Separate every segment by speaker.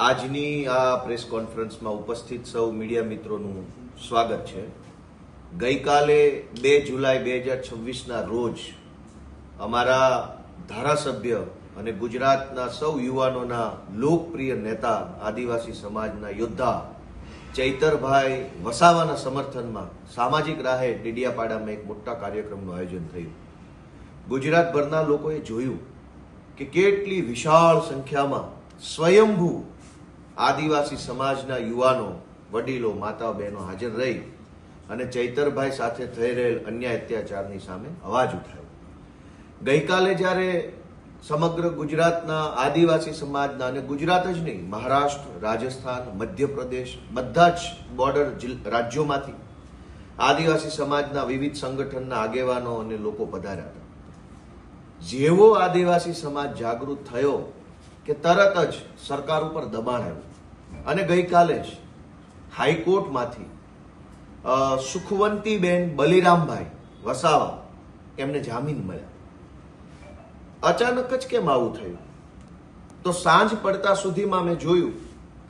Speaker 1: આજની આ પ્રેસ કોન્ફરન્સમાં ઉપસ્થિત સૌ મીડિયા મિત્રોનું સ્વાગત છે. ગઈકાલે 2 જુલાઈ 2026ના રોજ અમારા ધારાસભ્ય અને ગુજરાતના સૌ યુવાનોના લોકપ્રિય નેતા આદિવાસી સમાજના યોદ્ધા ચૈતરભાઈ વસાવાના સમર્થનમાં સામાજિક રાહે ડેડિયાપાડામાં એક મોટા કાર્યક્રમનું આયોજન થયું. ગુજરાતભરના લોકોએ જોયું કે કેટલી વિશાળ સંખ્યામાં સ્વયંભૂ આદિવાસી સમાજના યુવાનો, વડીલો, માતાઓ, બહેનો હાજર રહી અને ચૈતરભાઈ સાથે થઈ રહેલ અન્યાય અત્યાચારની સામે અવાજ ઉઠાવ્યો. ગઈકાલે જ્યારે સમગ્ર ગુજરાતના આદિવાસી સમાજના, અને ગુજરાત જ નહીં, મહારાષ્ટ્ર, રાજસ્થાન, મધ્યપ્રદેશ, બધા જ બોર્ડર રાજ્યોમાંથી આદિવાસી સમાજના વિવિધ સંગઠનના આગેવાનો અને લોકો પધાર્યા હતા. જેવો આદિવાસી સમાજ જાગૃત થયો કે તરત જ સરકાર ઉપર દબાણ આવ્યું અને ગઈકાલે જ હાઈકોર્ટમાંથી સુખવંતીબેન બલિરામભાઈ વસાવા એમને જામીન મળ્યા. અચાનક જ કેમ આવું થયું? તો સાંજ પડતા સુધીમાં મેં જોયું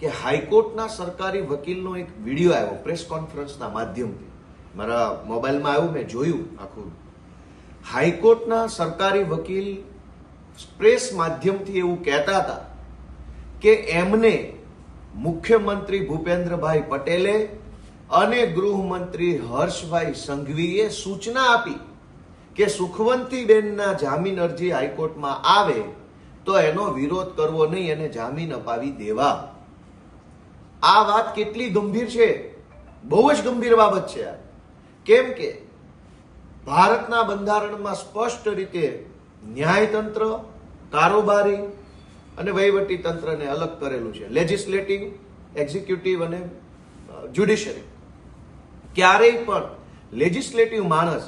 Speaker 1: કે હાઈકોર્ટના સરકારી વકીલનો એક વિડીયો આવ્યો પ્રેસ કોન્ફરન્સના માધ્યમથી. મારા મોબાઈલમાં આવ્યું, મેં જોયું આખું. હાઈકોર્ટના સરકારી વકીલ પ્રેસ માધ્યમથી એવું કહેતા હતા કે એમને મુખ્યમંત્રી ભૂપેન્દ્રભાઈ પટેલે અને ગૃહમંત્રી હર્ષભાઈ સંઘવીએ સૂચના આપી કે સુખવંતીબેનના જામીન અરજી હાઈકોર્ટમાં આવે તો એનો વિરોધ કરવો નહીં, એને જામીન અપાવી દેવા. આ વાત કેટલી ગંભીર છે? બહુ જ ગંભીર બાબત છે. કેમ કે ભારતના બંધારણમાં સ્પષ્ટ રીતે ન્યાયતંત્ર, કારોબારી અને વહીવટી તંત્રને અલગ કરેલું છે. લેજિસ્લેટિવ, એક્ઝિક્યુટિવ અને જ્યુડિશરી. ક્યારેય પણ લેજિસ્લેટિવ માણસ,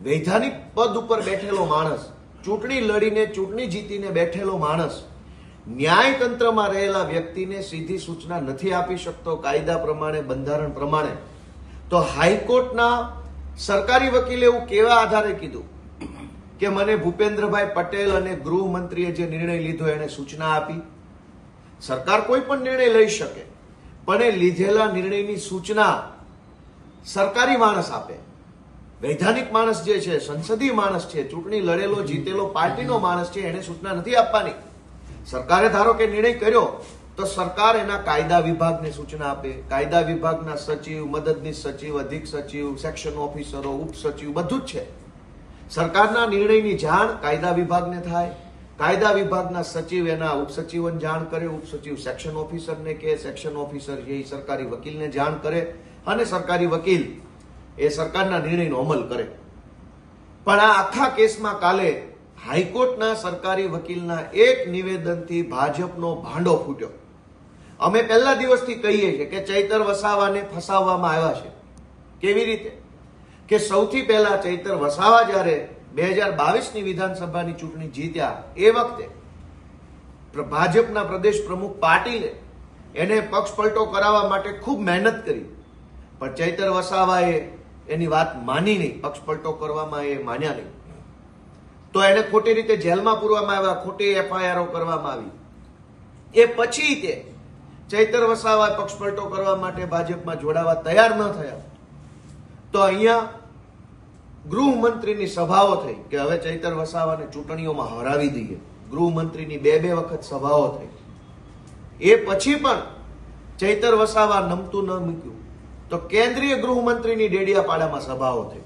Speaker 1: વૈધાનિક પદ ઉપર બેઠેલો માણસ, ચૂંટણી લડીને ચૂંટણી જીતીને બેઠેલો માણસ ન્યાયતંત્રમાં રહેલા વ્યક્તિને સીધી સૂચના નથી આપી શકતો કાયદા પ્રમાણે, બંધારણ પ્રમાણે. તો હાઈકોર્ટના સરકારી વકીલે એવું કેવા આધારે કીધું કે મને ભૂપેન્દ્રભાઈ પટેલ અને ગૃહમંત્રીએ જે નિર્ણય લીધો એને સૂચના આપી? સરકાર કોઈ પણ નિર્ણય લઈ શકે, પણ એ લીધેલા નિર્ણયની સૂચના સરકારી માણસ આપે. વૈધાનિક માણસ જે છે, સંસદીય માણસ છે, ચૂંટણી લડેલો જીતેલો પાર્ટીનો માણસ છે, એને સૂચના નથી આપવાની. સરકારે ધારો કે નિર્ણય કર્યો તો સરકાર એના કાયદા વિભાગને સૂચના આપે. કાયદા વિભાગના સચિવ, મદદનીશ સચિવ, અધિક સચિવ, સેક્શન ઓફિસરો, ઉપસચિવ બધું જ છે. સરકારના નિર્ણયની જાણ કાયદા વિભાગને થાય. કાયદા વિભાગના સચિવ એના ઉપસચિવોને જાણ કરે, ઉપસચિવ સેક્શન ઓફિસરને કહે, સેક્શન ઓફિસર એ સરકારી વકીલને જાણ કરે અને સરકારી વકીલ એ સરકારના નિર્ણયનો અમલ કરે. પણ આ આખા કેસમાં કાલે હાઈકોર્ટના સરકારી વકીલના એક નિવેદનથી ભાજપનો ભાંડો ફૂટ્યો. અમે પહેલા દિવસથી કહીએ છીએ કે ચૈતર વસાવાને ફસાવવામાં આવ્યા છે. કેવી રીતે? કે સૌથી પહેલા ચૈતર વસાવા જ્યારે 2022ની વિધાનસભાની ચૂંટણી જીત્યા એ વખતે ભાજપના પ્રદેશ પ્રમુખ પાટીલે એને પક્ષ પલટો કરાવવા માટે ખૂબ મહેનત કરી, પણ ચૈતર વસાવાએ એની વાત માની નહીં. પક્ષ પલટો કરવામાં એ માન્યા નહીં. તો એને ખોટી રીતે જેલમાં પૂરવામાં આવ્યા, ખોટી એફઆઈઆરો કરવામાં આવી. એ પછી તે ચૈતર વસાવા પક્ષ પલટો કરવા માટે ભાજપમાં જોડાવા તૈયાર ન થયા. તો અહીંયા ગૃહમંત્રીની સભાઓ થઈ કે હવે ચૈતર વસાવાને ચૂંટણીઓમાં હરાવી દઈએ. ગૃહમંત્રીની બે વખત સભાઓ થઈ. એ પછી પણ ચૈતર વસાવા નમતું ન મૂક્યું તો કેન્દ્રીય ગૃહમંત્રીની ડેડિયાપાડામાં સભાઓ થઈ.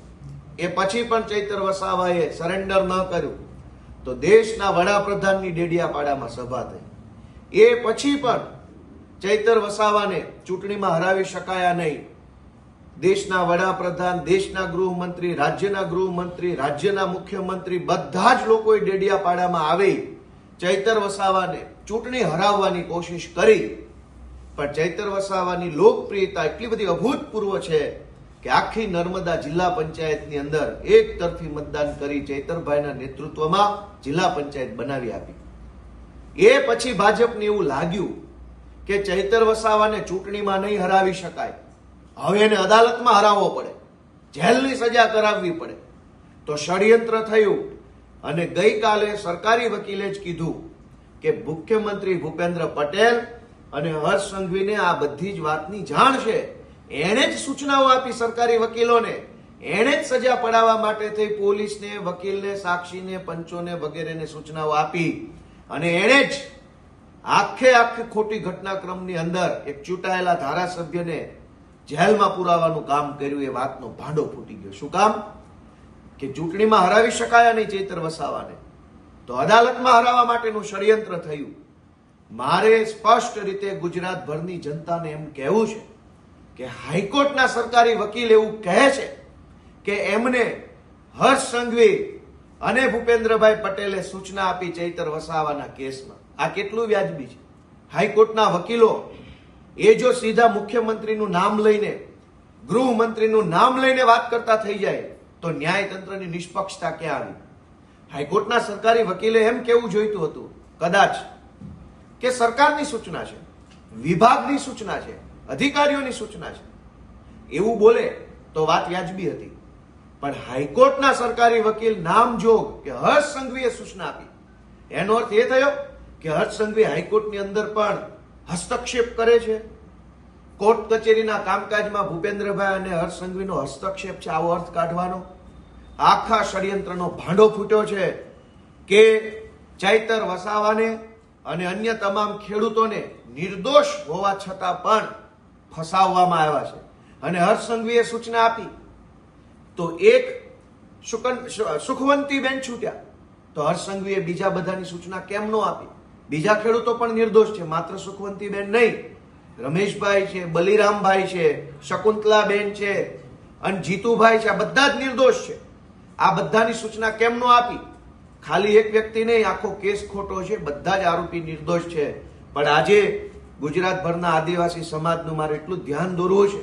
Speaker 1: એ પછી પણ ચૈતર વસાવાએ સરેન્ડર ન કર્યું તો દેશના વડાપ્રધાનની ડેડિયાપાડામાં સભા થઈ. એ પછી પણ ચૈતર વસાવાને ચૂંટણીમાં હરાવી શકાયા નહીં. દેશના વડાપ્રધાન, દેશના ગૃહમંત્રી, રાજ્યના મુખ્યમંત્રી બધા જ લોકોએ ડેડિયાપાડામાં આવી ચૈતર વસાવાને ચૂંટણી હરાવવાની કોશિશ કરી. પણ ચૈતર વસાવાની લોકપ્રિયતા એટલી બધી અભૂતપૂર્વ છે કે આખી નર્મદા જિલ્લા પંચાયતની અંદર એક તરફી મતદાન કરી ચૈતરભાઈના નેતૃત્વમાં જિલ્લા પંચાયત બનાવી આપી. એ પછી ભાજપને એવું લાગ્યું કે ચૈતર વસાવાને ચૂંટણીમાં નહીં હરાવી શકાય, હવે એને અદાલતમાં હરાવવો પડે, જેલની સજા કરાવવી પડે. તો ષડયંત્ર થયું અને ગઈકાલે સરકારી વકીલે જ કીધું કે મુખ્યમંત્રી ભૂપેન્દ્ર પટેલ અને હર્ષ સંઘવીને આ બધી જ વાતની જાણ છે. એણે જ સૂચનાઓ આપી સરકારી વકીલોને, એણે જ સજા પડાવવા માટે થઈ પોલીસને, વકીલને, સાક્ષીને, પંચોને વગેરેને સૂચનાઓ આપી. અને એણે જ આખી ખોટી ઘટનાક્રમની અંદર એક ચૂંટાયેલા ધારાસભ્યને જેલમાં પુરાવાનું કામ કર્યું. એ વાતનો ભાંડો ફૂટી ગયો. શું કામ? કે ચૂંટણીમાં હરાવી શકાયા નહીં ચૈતર વસાવાને, તો અદાલતમાં હરાવવા માટેનું ષડયંત્ર થયું. મારે સ્પષ્ટ રીતે ગુજરાતભરની જનતાને એમ કહેવું છે કે હાઈકોર્ટના સરકારી વકીલ એવું કહે છે કે એમને હર્ષ સંઘવી અને ભૂપેન્દ્રભાઈ પટેલે સૂચના આપી ચૈતર વસાવાના કેસમાં. આ કેટલું વ્યાજબી છે? હાઈકોર્ટના વકીલો એ જો સીધા મુખ્યમંત્રીનું નામ લઈને, ગૃહમંત્રીનું નામ લઈને વાત કરતા થઈ જાય તો ન્યાયતંત્રની નિષ્પક્ષતા ક્યાં આવી? હાઈકોર્ટના સરકારી વકીલે એમ કેવું જોઈતું હતું કદાચ કે સરકારની સૂચના છે, વિભાગની સૂચના છે, અધિકારીઓની સૂચના છે, એવું બોલે તો વાત વ્યાજબી હતી. પણ હાઈકોર્ટના સરકારી વકીલ નામજોગ કે હર્ષ સંઘવીએ સૂચના આપી, એનો અર્થ એ થયો કે હર્ષ સંઘવી હાઈકોર્ટની અંદર પણ હસ્તક્ષેપ કરે છે. કોર્ટ કચેરીના કામકાજમાં ભૂપેન્દ્રભાઈ અને હર્ષ સંઘવીનો હસ્તક્ષેપ છે, આવો અર્થ કાઢવાનો. આખા ષડયંત્રનો ભાંડો ફૂટ્યો છે કે ચૈતર વસાવાને અને અન્ય તમામ ખેડૂતોને નિર્દોષ હોવા છતાં પણ ફસાવવામાં આવ્યા છે. અને હર્ષ સંઘવીએ સૂચના આપી તો એક સુખવંતીબેન છૂટ્યા, તો હર્ષ સંઘવીએ બીજા બધાની સૂચના કેમ ન આપી? બીજા ખેડૂતો પણ નિર્દોષ છે, માત્ર સુખવંતીબેન નહીં. રમેશભાઈ છે, બલિરામભાઈ છે, શકુંતલાબેન છે અને જીતુભાઈ છે, આ બધા જ નિર્દોષ છે. આ બધાની સૂચના કેમ ન આપી? ખાલી એક વ્યક્તિ નહીં, આખો કેસ ખોટો છે, બધા જ આરોપી નિર્દોષ છે. પણ આજે ગુજરાતભરના આદિવાસી સમાજનું મારે એટલું ધ્યાન દોરવું છે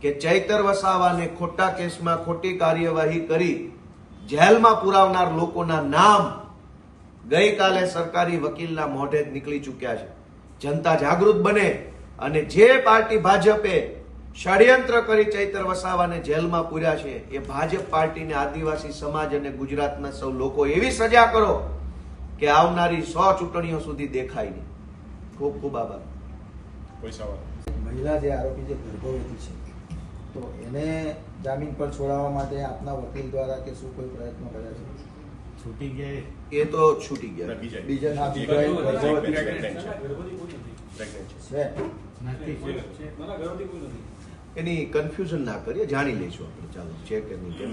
Speaker 1: કે ચૈતર વસાવાને ખોટા કેસમાં ખોટી કાર્યવાહી કરી જેલમાં પુરાવનાર લોકોના નામ ગઈકાલે સરકારી વકીલના મોઢે જ નીકળી ચૂક્યા છે. જનતા જાગૃત બને અને જે પાર્ટી ભાજપે ષડયંત્ર કરી ચૈતર વસાવાને જેલમાં પૂર્યા છે, એ ભાજપ પાર્ટીને આદિવાસી સમાજ અને ગુજરાતના સૌ લોકો એવી સજા કરો કે આવનારી 100 ચૂંટણીઓ સુધી દેખાય નહીં. ખૂબ ખૂબ આભાર.
Speaker 2: કોઈ સવાલ?
Speaker 3: મહિલા જે આરોપી જે ગર્ભવતી છે, તો એને જામીન પર છોડાવવા માટે આપના વકીલ દ્વારા કે શું કોઈ પ્રયત્ન કર્યા છે?
Speaker 2: છૂટી ગયા
Speaker 1: એ તો છૂટી ગયા.
Speaker 3: બીજા ગર્ભવતી છે.
Speaker 1: એની કન્ફ્યુઝન ના કરીએ, જાણી લઈશું આપણે. ચાલો છે કે નહીં.